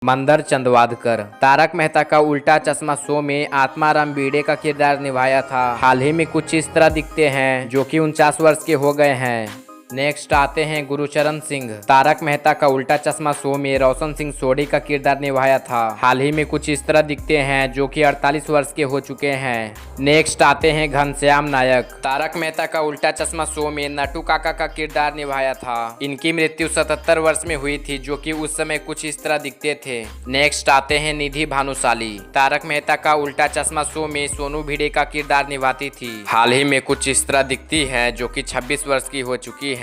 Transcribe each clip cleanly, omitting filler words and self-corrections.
मंदर चंदवादकर। तारक मेहता का उल्टा चश्मा शो में आत्माराम भिड़े का किरदार निभाया था। हाल ही में कुछ इस तरह दिखते हैं जो कि 49 वर्ष के हो गए हैं। नेक्स्ट आते हैं गुरुचरण सिंह। तारक मेहता का उल्टा चश्मा शो में रोशन सिंह सोढ़ी का किरदार निभाया था। हाल ही में कुछ इस तरह दिखते हैं जो कि 48 वर्ष के हो चुके हैं। नेक्स्ट आते हैं घनश्याम नायक। तारक मेहता का उल्टा चश्मा शो में नटू काका का किरदार निभाया था। इनकी मृत्यु 77 वर्ष में हुई थी, जो कि उस समय कुछ इस तरह दिखते थे। नेक्स्ट आते हैं निधि भानुशाली। तारक मेहता का उल्टा चश्मा शो में सोनू भिड़े का किरदार निभाती थी। हाल ही में कुछ इस तरह दिखती है जो कि 26 वर्ष की हो चुकी है।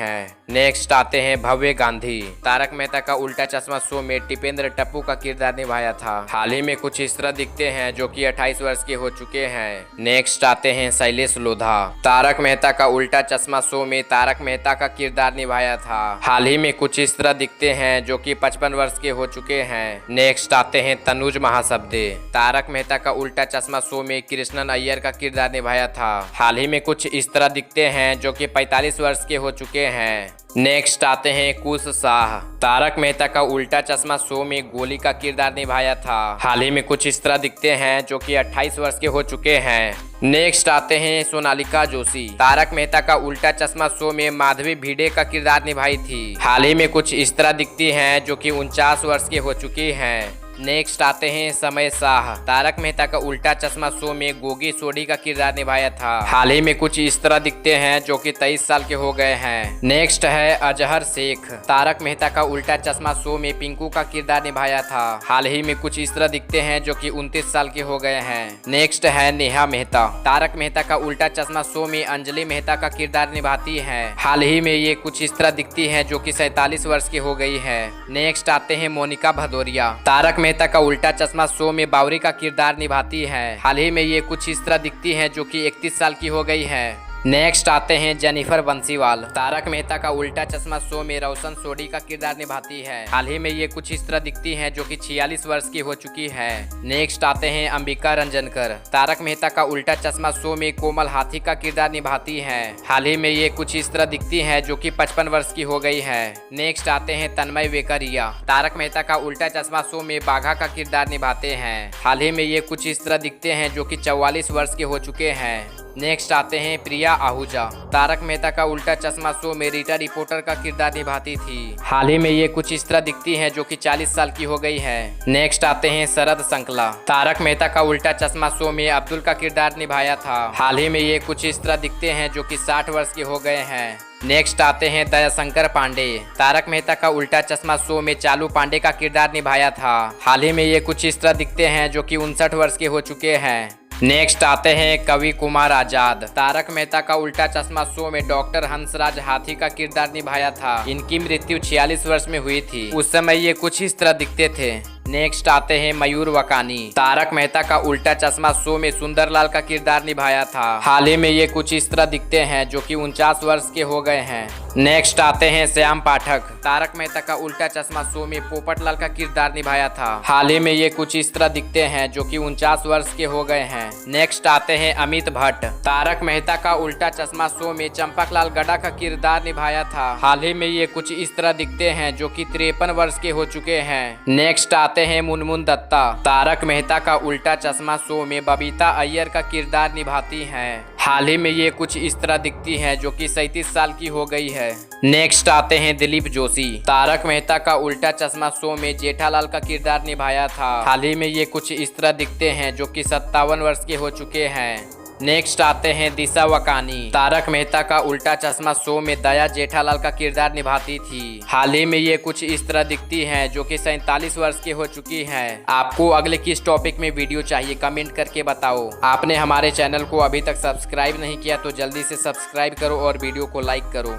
नेक्स्ट आते हैं भव्य गांधी। तारक मेहता का उल्टा चश्मा शो में टिपेंद्र टप्पू का किरदार निभाया था। हाल ही में कुछ इस तरह दिखते हैं जो कि 28 वर्ष के हो चुके हैं। नेक्स्ट आते हैं शैलेश लोधा। तारक मेहता का उल्टा चश्मा शो में तारक मेहता का किरदार निभाया था। हाल ही में कुछ इस तरह दिखते हैं जो कि 55 वर्ष के हो चुके हैं। नेक्स्ट आते हैं तनुज महाशब्दे। तारक मेहता का उल्टा चश्मा शो में कृष्णन अय्यर का किरदार निभाया था। हाल ही में कुछ इस तरह दिखते हैं जो कि 45 वर्ष के हो चुके हैं। नेक्स्ट आते हैं कुश शाह। तारक मेहता का उल्टा चश्मा शो में गोली का किरदार निभाया था। हाल ही में कुछ इस तरह दिखते हैं जो कि 28 वर्ष के हो चुके हैं। नेक्स्ट आते हैं सोनालिका जोशी। तारक मेहता का उल्टा चश्मा शो में माधवी भिड़े का किरदार निभाई थी। हाल ही में कुछ इस तरह दिखती हैं जो कि 49 वर्ष के हो चुकी हैं। नेक्स्ट आते हैं समय शाह। तारक मेहता का उल्टा चश्मा शो में गोगी सोढ़ी का किरदार निभाया था। हाल ही में कुछ इस तरह दिखते हैं जो कि 23 साल के हो गए हैं। नेक्स्ट है अजहर शेख। तारक मेहता का उल्टा चश्मा शो में पिंकू का किरदार निभाया था। हाल ही में कुछ इस तरह दिखते हैं जो कि 29 साल के हो गए हैं। नेक्स्ट है नेहा मेहता। तारक मेहता का उल्टा चश्मा शो में अंजलि मेहता का किरदार निभाती है। हाल ही में ये कुछ इस तरह दिखती है जो कि 47 वर्ष की हो गई है। नेक्स्ट आते हैं मोनिका भदौरिया। तारक मेहता का उल्टा चश्मा शो में बावरी का किरदार निभाती है। हाल ही में ये कुछ इस तरह दिखती है जो कि 31 साल की हो गई है। नेक्स्ट आते हैं जेनिफर बंसीवाल। तारक मेहता का उल्टा चश्मा शो में रोशन सोढ़ी का किरदार निभाती है। हाल ही में ये कुछ इस तरह दिखती हैं जो कि 46 वर्ष की हो चुकी है। नेक्स्ट आते हैं अंबिका रंजनकर। तारक मेहता का उल्टा चश्मा शो में कोमल हाथी का किरदार निभाती है। हाल ही में ये कुछ इस तरह दिखती है जो कि 55 वर्ष की हो गई है। नेक्स्ट आते हैं तन्मय वेकरिया। तारक मेहता का उल्टा चश्मा शो में बाघा का किरदार निभाते हैं। हाल ही में ये कुछ इस तरह दिखते हैं जो कि 44 वर्ष के हो चुके हैं। नेक्स्ट आते हैं प्रिया आहूजा। तारक मेहता का उल्टा चश्मा शो में रीटा रिपोर्टर का किरदार निभाती थी। हाल ही में ये कुछ इस तरह दिखती हैं जो कि 40 साल की हो गई है। नेक्स्ट आते हैं शरद संकला। तारक मेहता का उल्टा चश्मा शो में अब्दुल का किरदार निभाया था। हाल ही में ये कुछ इस तरह दिखते हैं जो कि 60 वर्ष के हो गए हैं। नेक्स्ट आते हैं दयाशंकर पांडे। तारक मेहता का उल्टा चश्मा शो में चालू पांडे का किरदार निभाया था। हाल ही में ये कुछ इस तरह दिखते हैं जो कि 59 वर्ष के हो चुके हैं। नेक्स्ट आते हैं कवि कुमार आजाद। तारक मेहता का उल्टा चश्मा शो में डॉक्टर हंसराज हाथी का किरदार निभाया था। इनकी मृत्यु 46 वर्ष में हुई थी। उस समय ये कुछ इस तरह दिखते थे। नेक्स्ट आते हैं मयूर वकानी। तारक मेहता का उल्टा चश्मा शो में सुंदरलाल का किरदार निभाया था। हाल ही में ये कुछ इस तरह दिखते हैं जो कि 49 वर्ष के हो गए हैं। नेक्स्ट आते हैं श्याम पाठक। तारक मेहता का उल्टा चश्मा शो में पोपटलाल का किरदार निभाया था। हाल ही में ये कुछ इस तरह दिखते हैं जो कि 49 वर्ष के हो गए हैं। नेक्स्ट आते हैं अमित भट्ट। तारक मेहता का उल्टा चश्मा शो में चंपकलाल गड्ढा का किरदार निभाया था। हाल ही में ये कुछ इस तरह दिखते हैं जो कि 53 वर्ष के हो चुके हैं। नेक्स्ट आते हैं मुनमुन दत्ता। तारक मेहता का उल्टा चश्मा शो में बबीता अय्यर का किरदार निभाती हैं। हाल ही में ये कुछ इस तरह दिखती हैं जो कि 37 साल की हो गई है। नेक्स्ट आते हैं दिलीप जोशी। तारक मेहता का उल्टा चश्मा शो में जेठालाल का किरदार निभाया था। हाल ही में ये कुछ इस तरह दिखते हैं जो कि 57 वर्ष के हो चुके हैं। नेक्स्ट आते हैं दिशा वकानी। तारक मेहता का उल्टा चश्मा शो में दया जेठालाल का किरदार निभाती थी। हाल ही में ये कुछ इस तरह दिखती हैं जो कि 47 वर्ष की हो चुकी हैं। आपको अगले किस टॉपिक में वीडियो चाहिए कमेंट करके बताओ। आपने हमारे चैनल को अभी तक सब्सक्राइब नहीं किया तो जल्दी से सब्सक्राइब करो और वीडियो को लाइक करो।